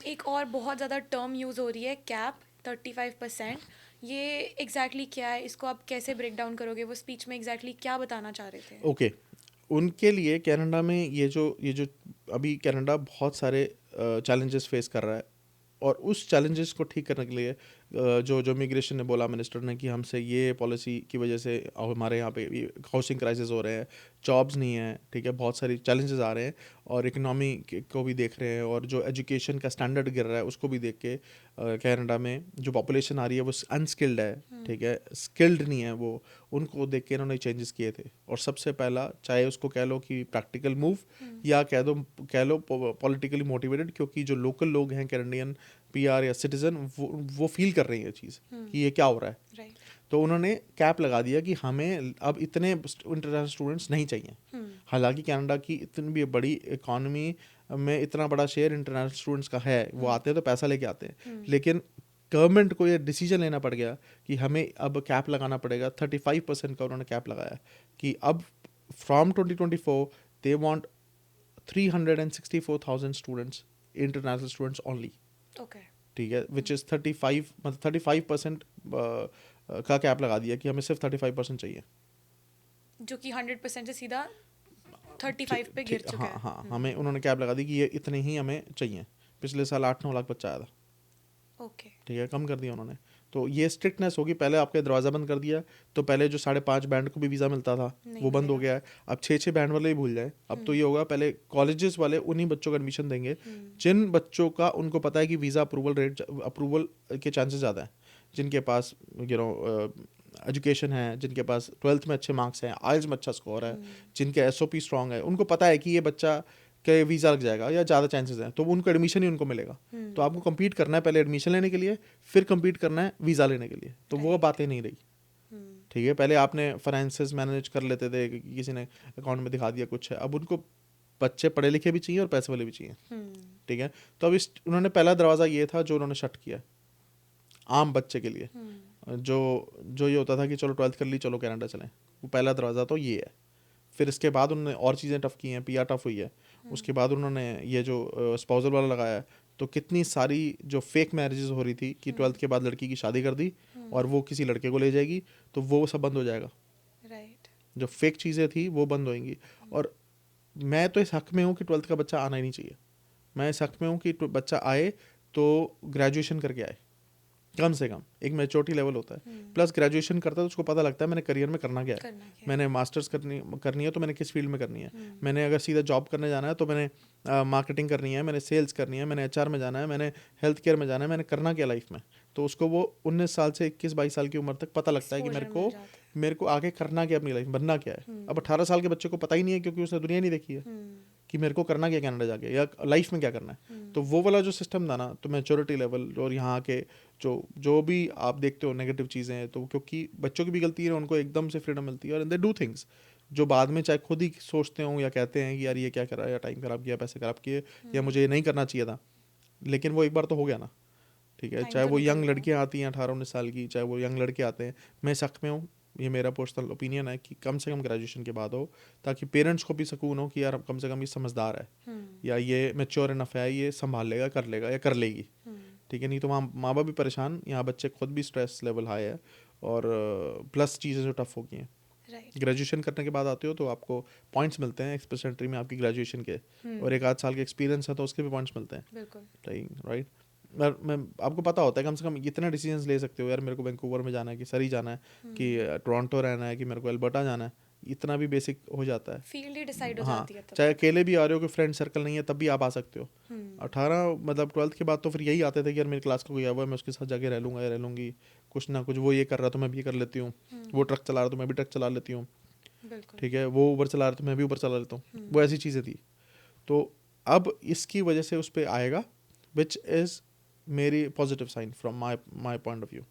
एक और बहुत ज़्यादा टर्म यूज़ हो रही है, कैप 35%। ये एग्जैक्टली क्या है, इसको आप कैसे ब्रेक डाउन करोगे? वो स्पीच में एग्जैक्टली क्या बताना चाह रहे थे? ओके, उनके लिए कनाडा में ये जो अभी कनाडा बहुत सारे चैलेंजेस फेस कर रहा है, और उस चैलेंजेस को ठीक करने के लिए जो जो इमिग्रेशन ने बोला मिनिस्टर ने कि हमसे ये पॉलिसी की वजह से हमारे यहाँ पे हाउसिंग क्राइसिस हो रहे हैं, जॉब्स नहीं है, ठीक है, बहुत सारी चैलेंजेस आ रहे हैं, और इकनॉमी को भी देख रहे हैं, और जो एजुकेशन का स्टैंडर्ड गिर रहा है उसको भी देख के कनाडा में जो पॉपुलेशन आ रही है वो अनस्किल्ड है, ठीक है, स्किल्ड नहीं है वो, उनको देख के इन्होंने चेंजेस किए थे। और सबसे पहला, चाहे उसको कह लो कि प्रैक्टिकल मूव या कह लो पॉलिटिकली मोटिवेटेड, क्योंकि जो लोकल लोग हैं कैनेडियन पीआर या सिटीजन, वो फील कर रही है चीज़ कि ये क्या हो रहा है। राइट। तो उन्होंने कैप लगा दिया कि हमें अब इतने इंटरनेशनल स्टूडेंट्स नहीं चाहिए। हालांकि कनाडा की इतनी भी बड़ी इकॉनमी में इतना बड़ा शेयर इंटरनेशनल स्टूडेंट्स का है, वो आते हैं तो पैसा लेके आते हैं, लेकिन गवर्नमेंट को ये डिसीजन लेना पड़ गया कि हमें अब कैप लगाना पड़ेगा। 35% का उन्होंने कैप लगाया कि अब from 2024 they want 364,000 students, international students only, okay. ठीक है, विच इज़ 35, मतलब 35% का कैप लगा दिया कि हमें सिर्फ 35% चाहिए। जो कि 100% से सीधा 35 पे गिर चुका हाँ है। हाँ, हमें उन्होंने कैप लगा दी कि ये इतने ही हमें चाहिए। पिछले साल 8-9 लाख बच्चा आया था, ओके। ठीक है, कम कर दिया उन्होंने। तो ये स्ट्रिक्टनेस होगी। पहले आपके दरवाज़ा बंद कर दिया, तो पहले जो 5.5 बैंड को भी वीज़ा मिलता था नहीं वो बंद हो मिलेगा। गया है। अब 6-6 बैंड वाले ही भूल जाए। अब तो ये होगा, पहले कॉलेजेस वाले उन्हीं बच्चों का एडमिशन देंगे जिन बच्चों का उनको पता है कि वीज़ा अप्रूवल के चांसेस ज़्यादा हैं, जिनके पास एजुकेशन है, जिनके पास 12th में अच्छे मार्क्स हैं, आइल्स में अच्छा स्कोर है, जिनके एसओपी स्ट्रांग है, उनको पता है कि ये बच्चा के वीज़ा लग जाएगा या ज़्यादा चांसेस हैं, तो उनको एडमिशन ही उनको मिलेगा। तो आपको compete करना है पहले एडमिशन लेने के लिए, फिर compete करना है वीज़ा लेने के लिए। तो वो बातें नहीं रही, ठीक है। पहले आपने फाइनेंसेस मैनेज कर लेते थे, किसी ने अकाउंट में दिखा दिया कुछ है, अब उनको बच्चे पढ़े लिखे भी चाहिए और पैसे वाले भी चाहिए, ठीक है। तो अब उन्होंने पहला दरवाज़ा ये था जो उन्होंने शट किया आम बच्चे के लिए। जो जो ये होता था कि चलो 12th कर ली, चलो कनाडा चलें, वो पहला दरवाज़ा तो ये है। फिर इसके बाद उन्होंने और चीज़ें टफ़ की हैं, पीआर टफ़ हुई है। उसके बाद उन्होंने ये जो स्पाउसल वाला लगाया है, तो कितनी सारी जो फेक मैरिजेस हो रही थी कि 12th के बाद लड़की की शादी कर दी और वो किसी लड़के को ले जाएगी, तो वो सब बंद हो जाएगा। राइट। जो फेक चीज़ें थी वो बंद होएंगी। और मैं तो इस हक़ में हूँ कि 12th का बच्चा आना ही नहीं चाहिए। मैं इस हक़ में हूँ कि बच्चा आए तो ग्रेजुएशन करके आए, कम से कम एक मैच्योरिटी लेवल होता है। प्लस ग्रेजुएशन करता है तो उसको पता लगता है मैंने करियर में करना क्या है। करना क्या है। मैंने मास्टर्स करनी है तो मैंने किस फील्ड में करनी है। मैंने अगर सीधा जॉब करने जाना है तो मैंने मार्केटिंग करनी है, मैंने सेल्स करनी है, मैंने एचआर में जाना है, मैंने हेल्थ केयर में जाना है, मैंने करना क्या लाइफ में। तो उसको वो 19 साल से 21-22 साल की उम्र तक पता लगता है कि एक्सपोजर मिल जाता है। मेरे को आगे करना क्या, अपनी लाइफ बनना क्या है। अब 18 साल के बच्चे को पता ही नहीं है, क्योंकि उसने दुनिया नहीं देखी है कि मेरे को करना क्या कनाडा जाके, या लाइफ में क्या करना है। तो वो वाला जो सिस्टम था ना, तो मैच्योरिटी लेवल और यहाँ के जो जो भी आप देखते हो नेगेटिव चीज़ें हैं, तो क्योंकि बच्चों की भी गलती है, उनको एकदम से फ्रीडम मिलती है और दे डू थिंग्स जो बाद में चाहे खुद ही सोचते हो या कहते हैं कि यार ये क्या करा, या टाइम खराब किया, पैसे खराब किए, या मुझे ये नहीं करना चाहिए था। लेकिन वो एक बार तो हो गया ना, ठीक है। टाइम चाहे तो वो निकल यंग गया। लड़कियाँ आती हैं 18-19 साल की, चाहे वो यंग लड़के आते हैं, मैं सख्त में हूँ, ये मेरा पर्सनल ओपिनियन है कि कम से कम ग्रेजुएशन के बाद हो, ताकि पेरेंट्स को भी सुकून हो कि यार कम से कम ये समझदार है, या ये मैच्योर इनफ है, ये संभाल लेगा, कर लेगा या कर लेगी, ठीक है। नहीं तो वहाँ माँ बाप भी परेशान, यहाँ बच्चे खुद भी स्ट्रेस लेवल हाई है, और प्लस चीज़ें जो टफ हो गई हैं। राइट। ग्रेजुएशन करने के बाद आते हो तो आपको पॉइंट्स मिलते हैं एक्सप्रेस एंट्री में आपकी ग्रेजुएशन के, और 1 आध साल के एक्सपीरियंस है तो उसके भी पॉइंट्स मिलते हैं, बिल्कुल। राइट। मैं आपको पता होता है कम से कम इतने डिसीजंस ले सकते हो, यार मेरे को वैंकूवर में जाना है कि सरी जाना है, कि टोरंटो रहना है, कि मेरे को एल्बर्टा जाना है, इतना भी बेसिक हो जाता है। फील्ड ही डिसाइड हो हाँ, जाती है तब चाहे तक। अकेले भी आ रहे हो कि फ्रेंड सर्कल नहीं है तब भी आप आ सकते हो। 18 मतलब 12th के बाद तो फिर यही आते थे कि यार मेरी क्लास का कोई आया हुआ है, मैं उसके साथ जाके रह लूँगा या रह लूँगी, कुछ ना कुछ वो ये कर रहा तो मैं भी कर लेती हूँ, वो ट्रक चला रहा तो मैं भी ट्रक चला लेती हूँ, बिल्कुल। ठीक है, वो ऊबर चला रहा तो मैं भी ऊबर चला लेता हूँ, वो ऐसी चीज़ें थी। तो अब इसकी वजह से उस पर आएगा, विच इज़ मेरी positive sign from my point of view.